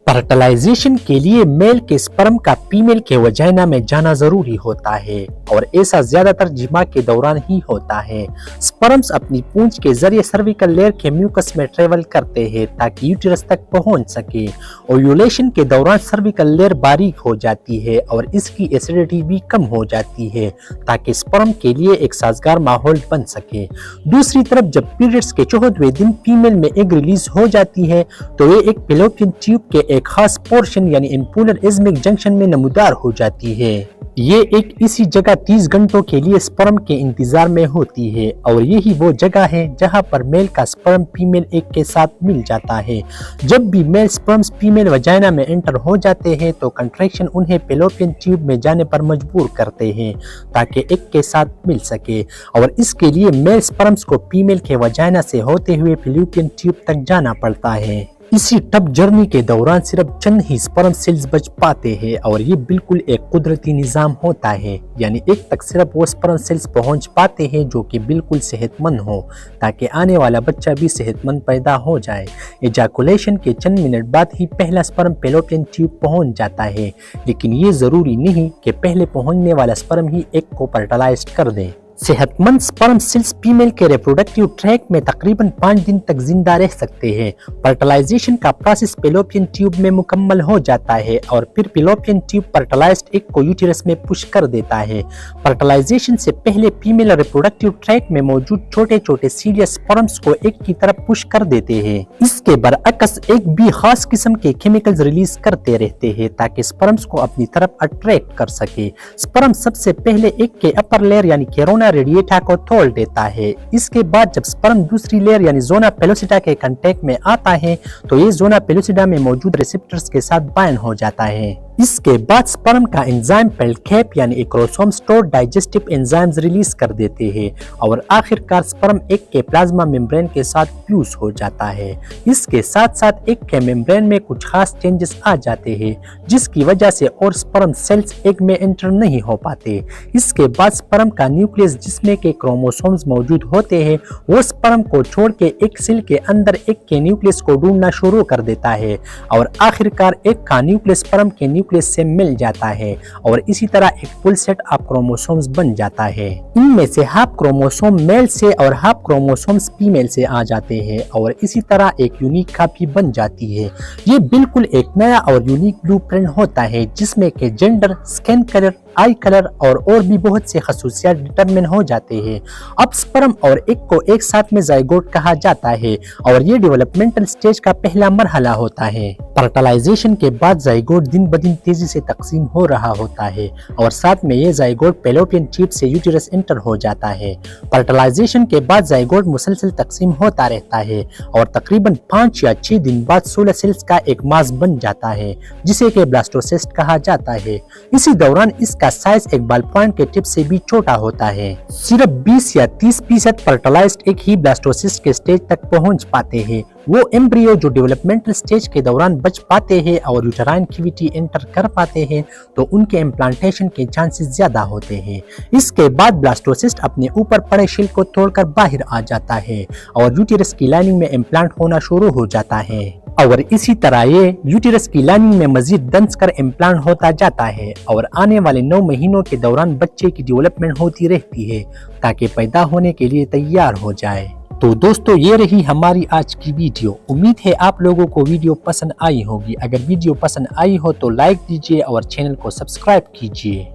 Fertilisation के लिए mail के स्पर्म का फीमेल के वजाइना में जाना जरूरी होता है और ऐसा ज्यादातर जिमा के दौरान ही होता है। स्पर्म्स अपनी पूंछ के जरिए सर्विकल लेयर के म्यूकस में ट्रेवल करते हैं ताकि यूटेरस तक पहुंच सके। ओव्यूलेशन के दौरान सर्विकल लेयर बारीक हो जाती है और इसकी एसिडिटी भी कम हो जाती है ताकि स्पर्म के लिए एक साजगार माहौल बन सके। दूसरी तरफ जब पीरियड्स के 14वें दिन फीमेल में एग रिलीज हो जाती है तो ये एक फैलोपियन ट्यूब के एक खास पोर्शन यानी इम्पूलर इज्मिक जंक्शन में नमूदार हो जाती है। ये एक इसी जगह 30 घंटों के लिए स्पर्म के इंतजार में होती है और यही वो जगह है जहां पर मेल का स्पर्म फीमेल एग के साथ मिल जाता है। जब भी मेल स्पर्म्स फीमेल वजाइना में एंटर हो जाते हैं तो कंट्रैक्शन उन्हें फैलोपियन ट्यूब में जाने पर मजबूर करते हैं ताकि एग के साथ मिल सके और इसके लिए मेल स्पर्म्स को फीमेल के वजाइना से होते हुए फैलोपियन ट्यूब तक जाना पड़ता है। इसी टफ जर्नी के दौरान सिर्फ चंद ही स्पर्म सेल्स बच पाते हैं और ये बिल्कुल एक कुदरती निजाम होता है, यानी एक तक सिर्फ वो स्पर्म सेल्स पहुंच पाते हैं जो कि बिल्कुल सेहतमंद हो ताकि आने वाला बच्चा भी सेहतमंद पैदा हो जाए। एजाकुलेशन के चंद मिनट बाद ही पहला स्पर्म फैलोपियन ट्यूब पहुंच जाता है, लेकिन ये जरूरी नहीं कि पहले पहुंचने वाला स्पर्म ही एग को फर्टिलाइज कर दे। सेहतमंद स्पर्म सेल्स फीमेल के रिप्रोडक्टिव ट्रैक में तकरीबन 5 दिन तक जिंदा रह सकते हैं। फर्टिलाइजेशन का प्रोसेस फैलोपियन ट्यूब में मुकम्मल हो जाता है और फिर फैलोपियन ट्यूब फर्टिलाइज्ड एग को यूटेरस में पुश कर देता है। फर्टिलाइजेशन से पहले फीमेल रिप्रोडक्टिव ट्रैक में मौजूद छोटे छोटे सीरियस स्पर्म्स को एग की तरफ पुश कर देते हैं। इसके बरअक्स एग भी खास किस्म के केमिकल्स रिलीज करते रहते हैं ताकि स्पर्म्स को अपनी तरफ अट्रैक्ट कर सके। स्पर्म सबसे पहले एग के अपर लेयर यानी कैरोना रेडिएटा को तोड़ देता है। इसके बाद जब स्पर्म दूसरी लेयर यानी जोना पेलोसिडा के कांटेक्ट में आता है तो ये जोना पेलोसिडा में मौजूद रिसेप्टर्स के साथ बाइंड हो जाता है। इसके बाद स्पर्म का एंजाइम पेल्टकैप यानी acrosome stored digestive enzymes release कर देते हैं और आखिरकार स्पर्म एग के प्लाज्मा मेम्ब्रेन के साथ फ्यूज हो जाता है। इसके साथ साथ एग के मेम्ब्रेन में कुछ खास चेंजेस आ जाते हैं जिसकी वजह से और स्पर्म सेल्स एग में एंटर नहीं हो पाते। इसके बाद स्पर्म का न्यूक्लियस जिसमें के क्रोमोसोम्स मौजूद होते हैं वो स्पर्म को छोड़ के एग सेल के अंदर एग के न्यूक्लियस को ढूंढना शुरू कर देता है और आखिरकार एग का न्यूक्लियस स्पर्म के न्यूक्लियस से मिल जाता है और इसी तरह एक फुल सेट ऑफ क्रोमोसोम्स बन जाता है। इनमें से हाफ क्रोमोसोम मेल से और हाफ क्रोमोसोम्स फीमेल से आ जाते हैं और इसी तरह एक यूनिक कॉपी बन जाती है। ये बिल्कुल एक नया और यूनिक ब्लूप्रिंट होता है जिसमें के जेंडर, स्किन कलर, आई कलर और भी बहुत से खसूसियात डिटरमिन हो जाते हैं। अब स्पर्म और एग को एक साथ में जाइगोट कहा जाता है और ये डेवलपमेंटल स्टेज का पहला मरहला होता है। फर्टिलाइजेशन के बाद जाइगोट दिन ब दिन तेजी से तकसीम हो रहा होता है और साथ में ये जाइगोट फैलोपियन ट्यूब से यूटेरस एंटर हो जाता है। फर्टिलाइजेशन के बाद जाइगोट मुसलसल तकसीम होता रहता है और तकरीबन 5 या 6 दिन बाद 16 सेल्स का एक मास बन जाता है जिसे के ब्लास्टोसिस्ट कहा जाता है। इसी दौरान इसका साइज एक बॉल पॉइंट के टिप से भी छोटा होता है। सिर्फ 20 या 30% फर्टिलाइज्ड एग ही ब्लास्टोसिस्ट के स्टेज तक पहुंच पाते हैं। वो एम्ब्रियो जो डेवलपमेंटल स्टेज के दौरान बच पाते हैं और यूटेराइन कैविटी एंटर कर पाते हैं तो उनके इम्प्लांटेशन के चांसेस ज्यादा होते हैं। इसके बाद ब्लास्टोसिस्ट अपने ऊपर पड़े शेल को तोड़कर बाहर आ जाता है और यूटेरस की लाइनिंग में इम्प्लांट होना शुरू हो जाता है और इसी तरह ये यूटेरस की लाइनिंग में मजीद दंस कर इम्प्लांट होता जाता है और आने वाले 9 महीनों के दौरान बच्चे की डेवलपमेंट होती रहती है ताकि पैदा होने के लिए तैयार हो जाए। तो दोस्तों ये रही हमारी आज की वीडियो। उम्मीद है आप लोगों को वीडियो पसंद आई होगी। अगर वीडियो पसंद आई हो तो लाइक दीजिए और चैनल को सब्सक्राइब कीजिए।